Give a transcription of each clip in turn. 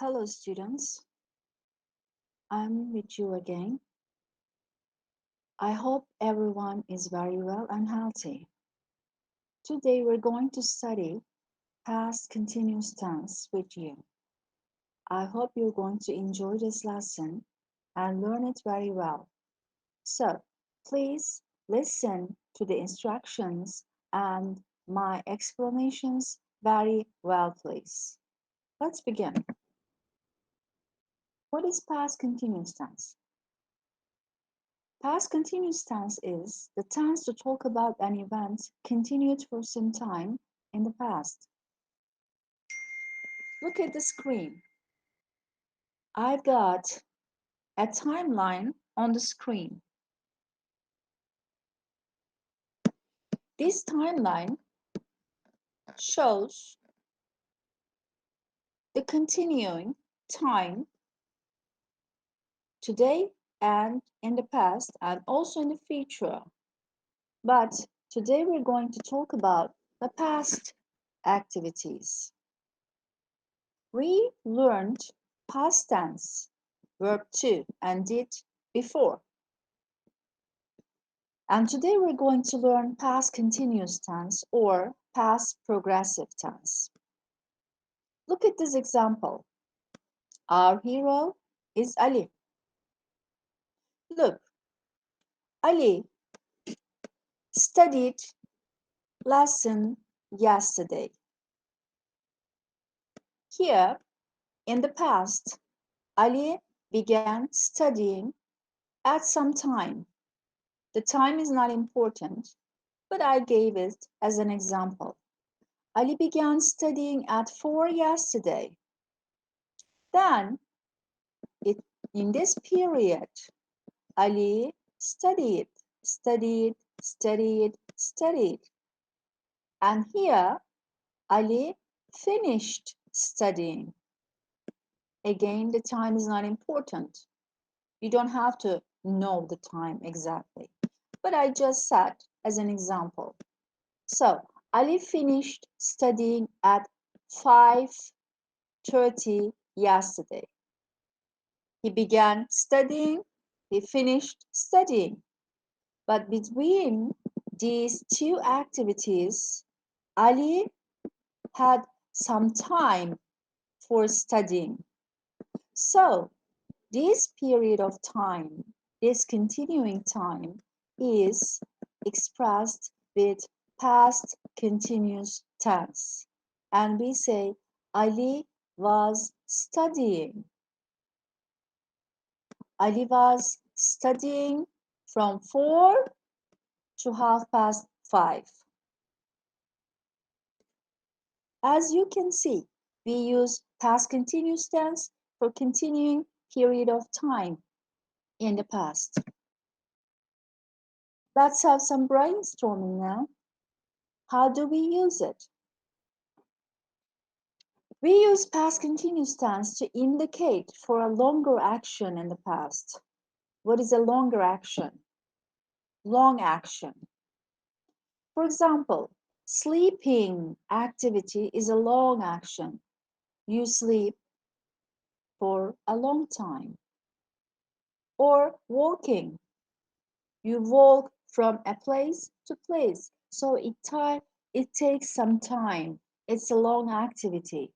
Hello students, I'm with you again. I hope everyone is very well and healthy. Today we're going to study past continuous tense with you. I hope you're going to enjoy this lesson and learn it very well. So please listen to the instructions and my explanations very well, please. Let's begin. What is past continuous tense? Past continuous tense is the tense to talk about an event continued for some time in the past. Look at the screen. I've got a timeline on the screen. This timeline shows the continuing time today and in the past and also in the future. But today we're going to talk about the past activities. We learned past tense, verb to, and did before. And today we're going to learn past continuous tense or past progressive tense. Look at this example. Our hero is Ali. Look, Ali studied lesson yesterday. Here, in the past, Ali began studying at some time. The time is not important, but I gave it as an example. Ali began studying at 4 yesterday. Then, in this period, Ali studied. And here, Ali finished studying. Again, the time is not important. You don't have to know the time exactly. But I just said as an example. So, Ali finished studying at 5:30 yesterday. He began studying, he finished studying. But between these two activities, Ali had some time for studying. So, this period of time, this continuing time, is expressed with past continuous tense. And we say, Ali was studying. Ali was studying from 4 to 5:30. As you can see, we use past continuous tense for continuing period of time in the past. Let's have some brainstorming now. How do we use it? We use past continuous tense to indicate for a longer action in the past. What is a longer action? Long action. For example, sleeping activity is a long action. You sleep for a long time. Or walking. You walk from a place to place. So it takes some time. It's a long activity.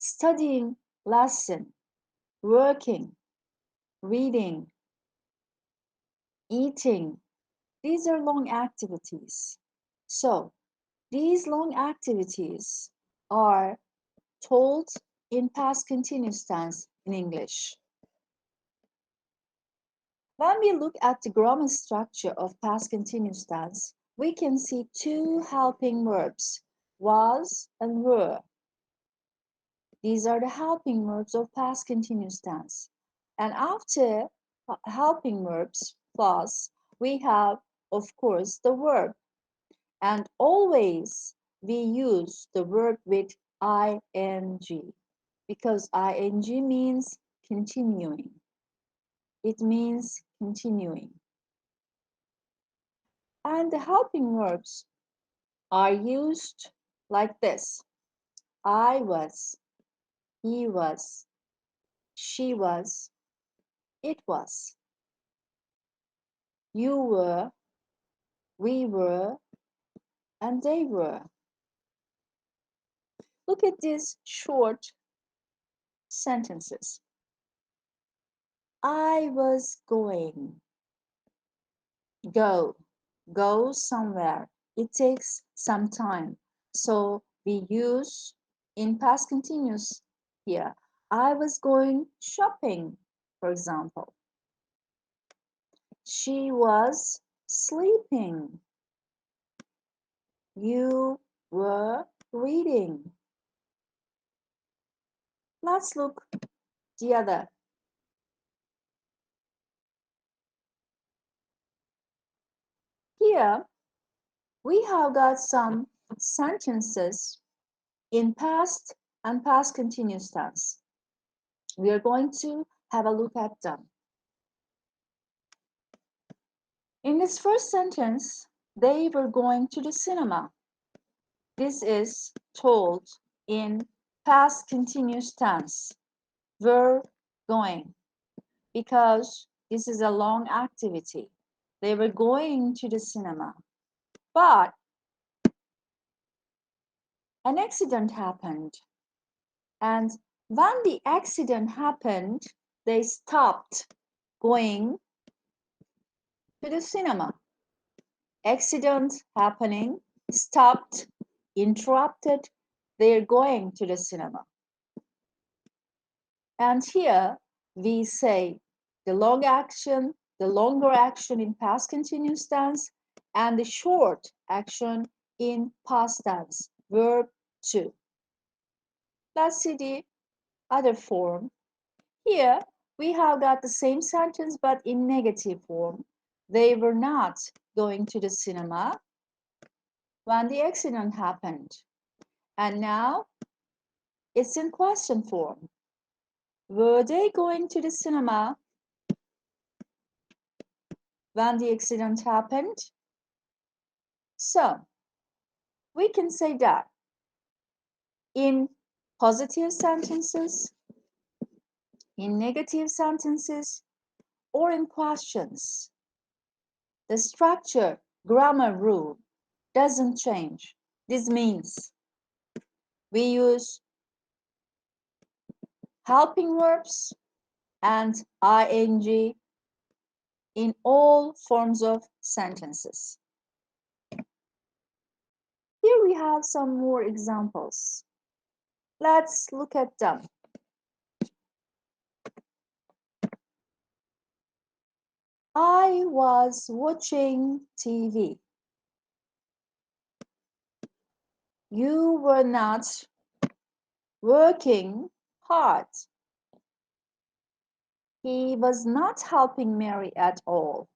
Studying lesson, working, reading, eating. These are long activities. So these long activities are told in past continuous tense in English. When we look at the grammar structure of past continuous tense, we can see two helping verbs, was and were. These are the helping verbs of past continuous tense. And after helping verbs plus, we have, of course, the verb. And always we use the verb with ing because ing means continuing. It means continuing. And the helping verbs are used like this. I was, he was, she was, it was. You were, we were, and they were. Look at these short sentences. I was going. Go. Go somewhere. It takes some time. So we use in past continuous here. I was going shopping, for example. She was sleeping. You were reading. Let's look the other. Here we have got some sentences in past and past continuous tense. We are going to have a look at them. In this first sentence, they were going to the cinema. This is told in past continuous tense. Were going, because this is a long activity. They were going to the cinema. But an accident happened. And when the accident happened, they stopped going to the cinema. Accident happening, stopped, interrupted, they're going to the cinema. And here we say the long action, the longer action in past continuous tense, and the short action in past tense, verb to. Let's see the other form. Here we have got the same sentence but in negative form. They were not going to the cinema when the accident happened. And now it's in question form. Were they going to the cinema when the accident happened? So we can say that in positive sentences, in negative sentences, or in questions, the structure, grammar rule doesn't change. This means we use helping verbs and ing in all forms of sentences. Here we have some more examples. Let's look at them. I was watching TV. You were not working hard. He was not helping Mary at all.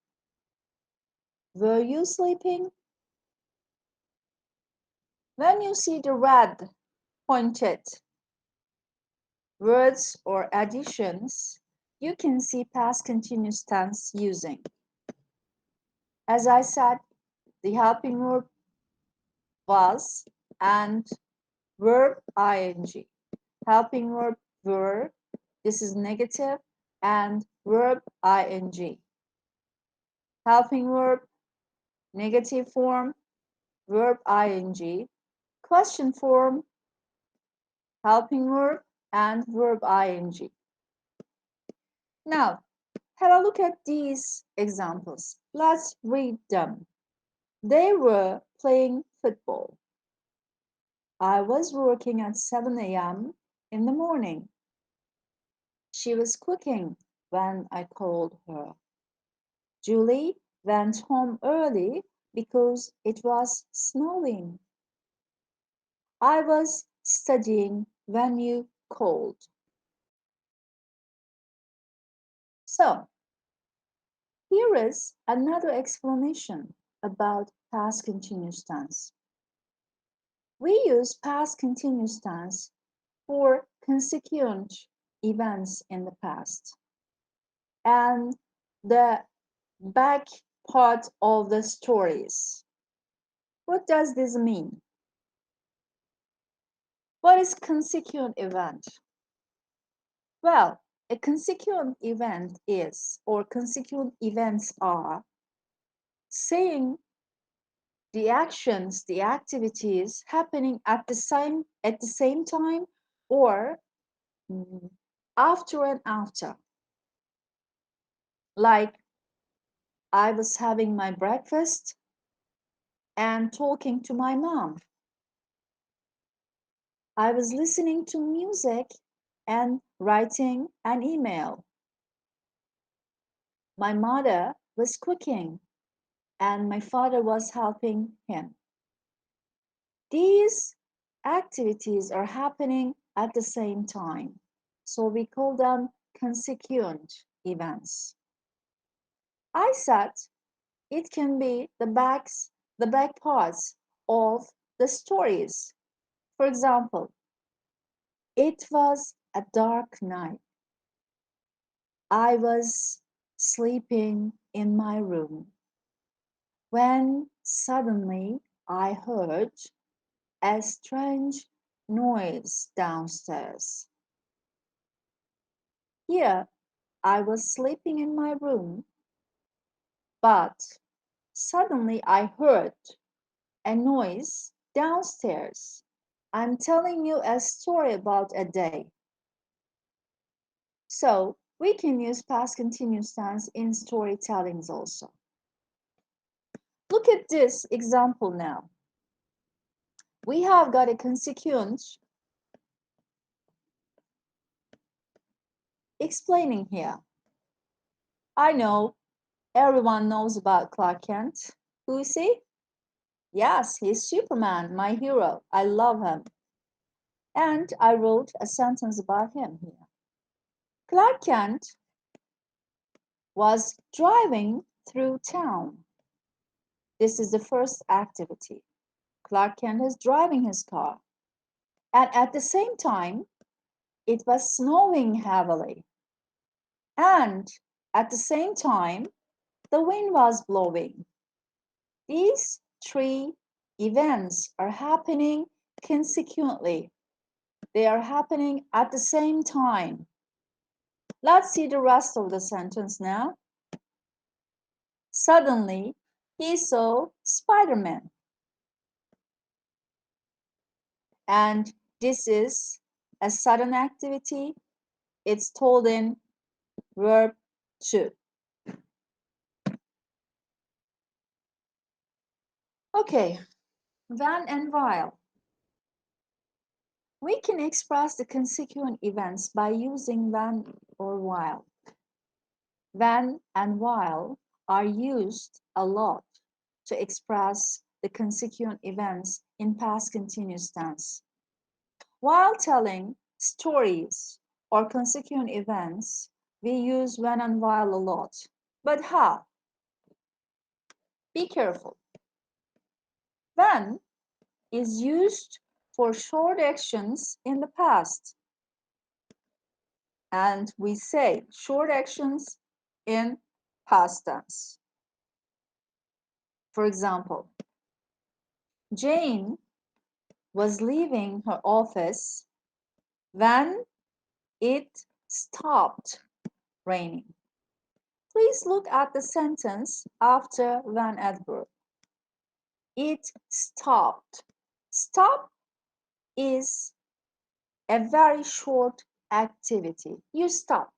Were you sleeping? When you see the red pointed words or additions, you can see past continuous tense using. As I said, the helping verb was and verb ing. Helping verb were, this is negative, and verb ing. Helping verb, negative form, verb ing. Question form, helping verb, and verb ing. Now, have a look at these examples. Let's read them. They were playing football. I was working at 7 a.m. in the morning. She was cooking when I called her. Julie went home early because it was snowing. I was studying when you called. So, here is another explanation about past continuous tense. We use past continuous tense for consequent events in the past. And the back part of the stories. What does this mean? What is consequent event? Well, a consecutive event is, or consecutive events are, saying the actions, the activities happening at the same time or after and after. Like I was having my breakfast and talking to my mom. I was listening to music and writing an email. My mother was cooking and my father was helping him. These activities are happening at the same time. So we call them consequent events. I said it can be the back parts of the stories. For example, it was a dark night. I was sleeping in my room when suddenly I heard a strange noise downstairs. Here I was sleeping in my room, but suddenly I heard a noise downstairs. I'm telling you a story about a day. So we can use past continuous tense in storytellings also. Look at this example now. We have got a consequent explaining here. I know everyone knows about Clark Kent. Who is he? Yes, he's Superman, my hero. I love him. And I wrote a sentence about him here. Clark Kent was driving through town. This is the first activity. Clark Kent is driving his car. And at the same time, it was snowing heavily. And at the same time, the wind was blowing. These three events are happening consequently. They are happening at the same time. Let's see the rest of the sentence now. Suddenly, he saw Spider-Man. And this is a sudden activity. It's told in verb to. Okay, when and while. We can express the consequent events by using when or while. When and while are used a lot to express the consequent events in past continuous tense. While telling stories or consequent events, we use when and while a lot. But how? Be careful. When is used for short actions in the past. And we say short actions in past tense. For example, Jane was leaving her office when it stopped raining. Please look at the sentence after when adverb. It stopped. Stop is a very short activity. You stop.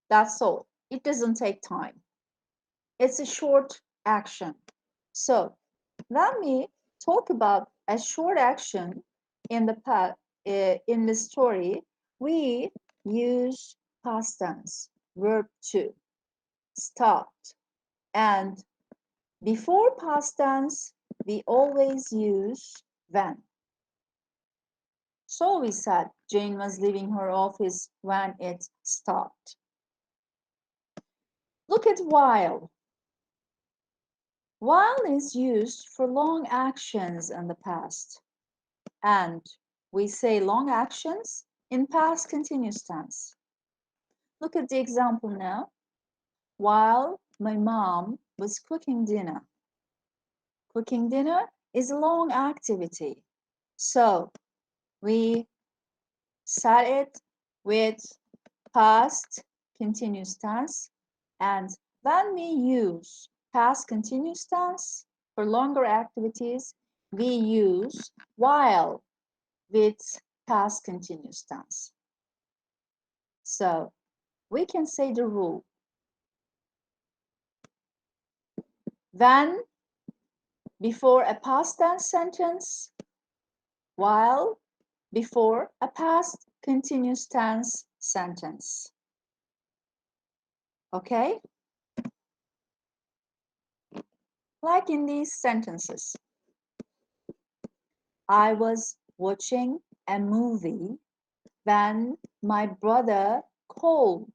That's all. It doesn't take time. It's a short action. So when we talk about a short action in the story, we use past tense, verb to, stopped, and before past tense, we always use when. So we said Jane was leaving her office when it stopped. Look at while. While is used for long actions in the past. And we say long actions in past continuous tense. Look at the example now. While my mom was cooking dinner. Cooking dinner is a long activity. So we said it with past continuous tense, and when we use past continuous tense for longer activities, we use while with past continuous tense. So we can say the rule. When before a past tense sentence, while before a past continuous tense sentence. Okay? Like in these sentences. I was watching a movie when my brother called.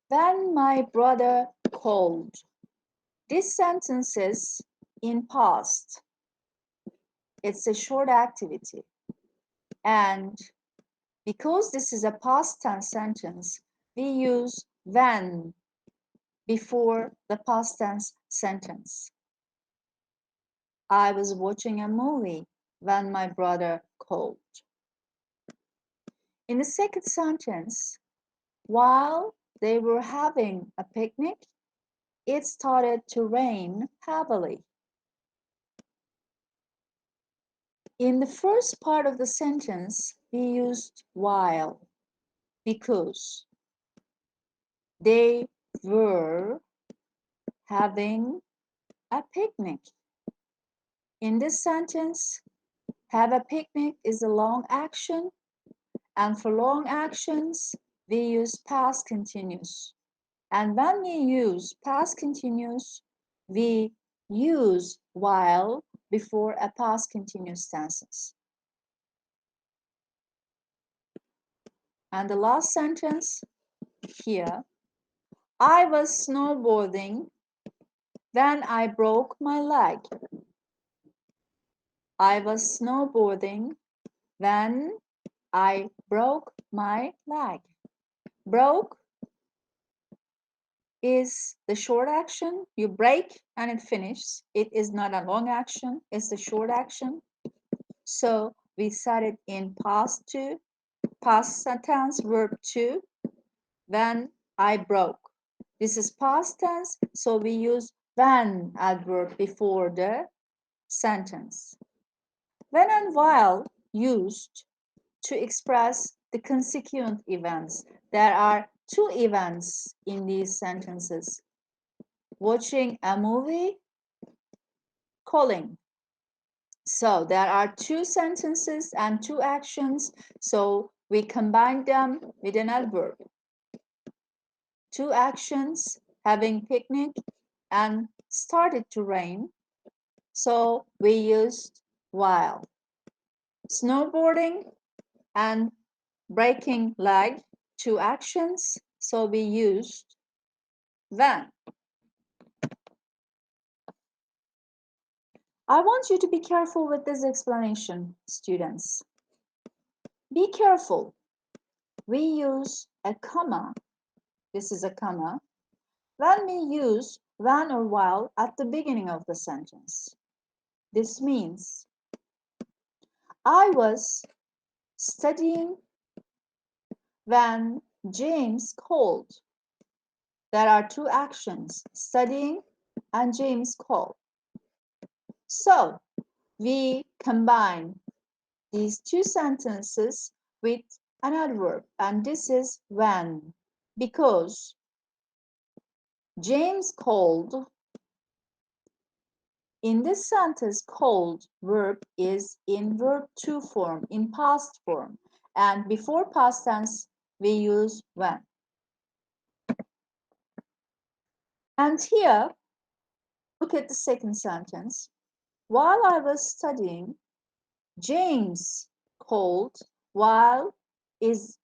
When my brother called. This sentence is in past. It's a short activity. And because this is a past tense sentence, we use when before the past tense sentence. I was watching a movie when my brother called. In the second sentence, while they were having a picnic, it started to rain heavily. In the first part of the sentence, we used while because they were having a picnic. In this sentence, have a picnic is a long action, and for long actions, we use past continuous. And when we use past continuous, we use while before a past continuous tenses. And the last sentence here, I was snowboarding when I broke my leg. I was snowboarding when I broke my leg. Broke is the short action. You break and it finishes. It is not a long action. It's the short action. So we set it in past two, past tense, verb two, when I broke. This is past tense, so we use when adverb before the sentence. When and while used to express the consequent events. There are two events in these sentences. Watching a movie, calling. So there are two sentences and two actions, so we combine them with an adverb. Two actions, having picnic and started to rain, so we used while. Snowboarding and breaking leg, two actions, so we used when. I want you to be careful with this explanation, students. Be careful. We use a comma, this is a comma, when we use when or while at the beginning of the sentence. This means I was studying when James called. There are two actions, studying and James called. So we combine these two sentences with an adverb, and this is when, because James called. In this sentence, called verb is in verb to form, in past form, and before past tense we use when. And here, look at the second sentence. While I was studying, James called. While is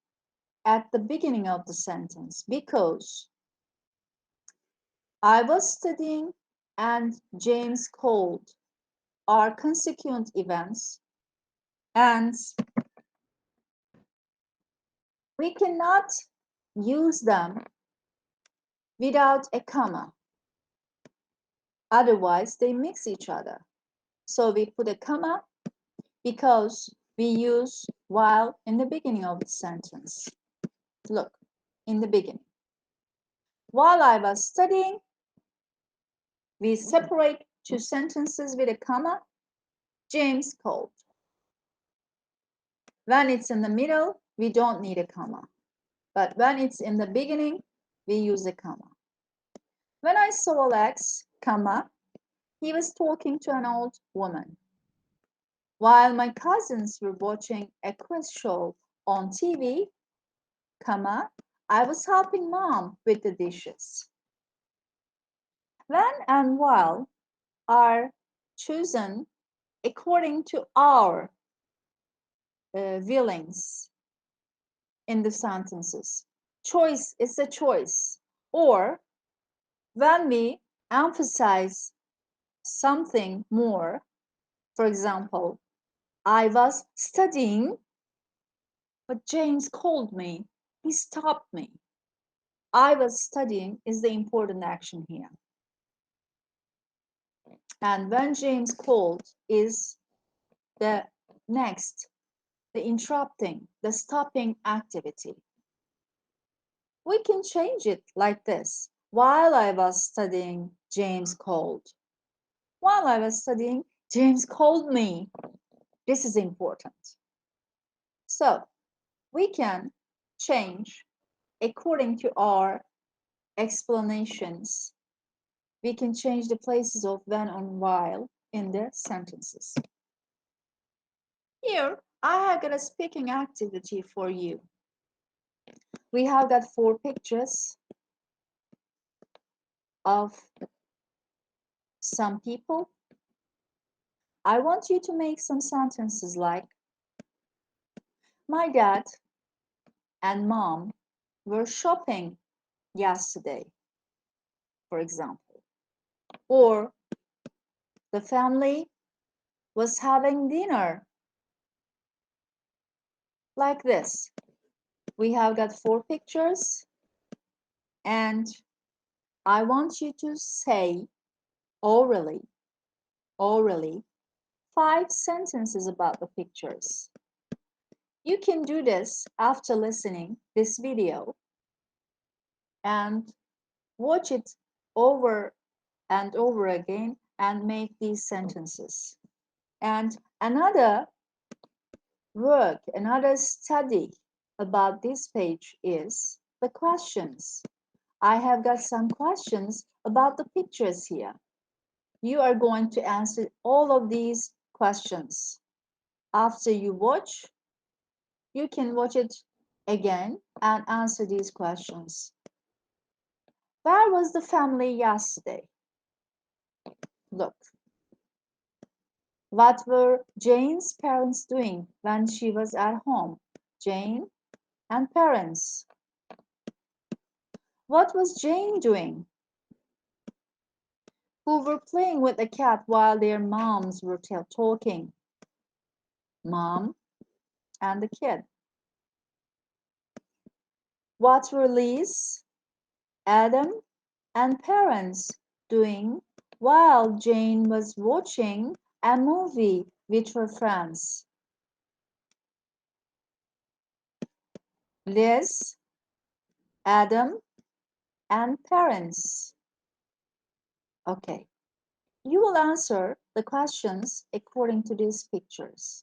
at the beginning of the sentence because I was studying and James called are consequent events, and we cannot use them without a comma. Otherwise, they mix each other. So we put a comma because we use while in the beginning of the sentence. Look, in the beginning. While I was studying, we separate two sentences with a comma. James called. When it's in the middle, we don't need a comma. But when it's in the beginning, we use a comma. When I saw Alex, comma, he was talking to an old woman. While my cousins were watching a quiz show on TV, comma, I was helping mom with the dishes. When and while are chosen according to our willings in the sentences. Choice is a choice. Or when we emphasize something more, for example, I was studying, but James called me. He stopped me. I was studying is the important action here. And when James called is the next, the interrupting, the stopping activity. We can change it like this. While I was studying, James called. While I was studying, James called me. This is important. So we can change according to our explanations. We can change the places of when and while in the sentences. Here, I have got a speaking activity for you. We have got 4 pictures of some people. I want you to make some sentences like, my dad and mom were shopping yesterday, for example. Or the family was having dinner. Like this. We have got 4 pictures, and I want you to say orally 5 sentences about the pictures. You can do this after listening this video and watch it over and over again and make these sentences. And another work, another study about this page is the questions. I have got some questions about the pictures here. You are going to answer all of these questions. After you watch, you can watch it again and answer these questions. Where was the family yesterday? Look. What were Jane's parents doing when she was at home? Jane and parents. What was Jane doing? Who were playing with the cat while their moms were talking? Mom and the kid. What were Liz, Adam, and parents doing while Jane was watching a movie with her friends? Liz, Adam, and parents. Okay. You will answer the questions according to these pictures.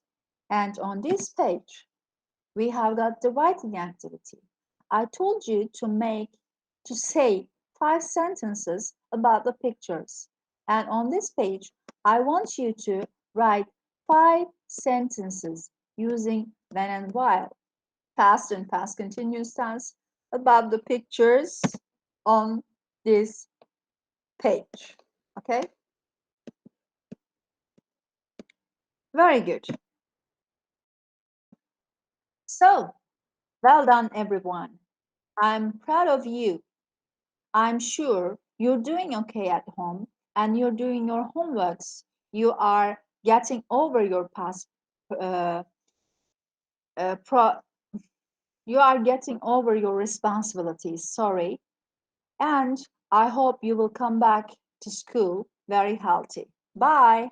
And on this page, we have got the writing activity. I told you to say 5 sentences about the pictures. And on this page, I want you to write 5 sentences using when and while, past and past continuous tense, about the pictures on this page. Okay? Very good. So, well done, everyone. I'm proud of you. I'm sure you're doing okay at home and you're doing your homeworks. You are getting over your past, uh, uh, pro- you are getting over your responsibilities. Sorry. And I hope you will come back to school very healthy. Bye.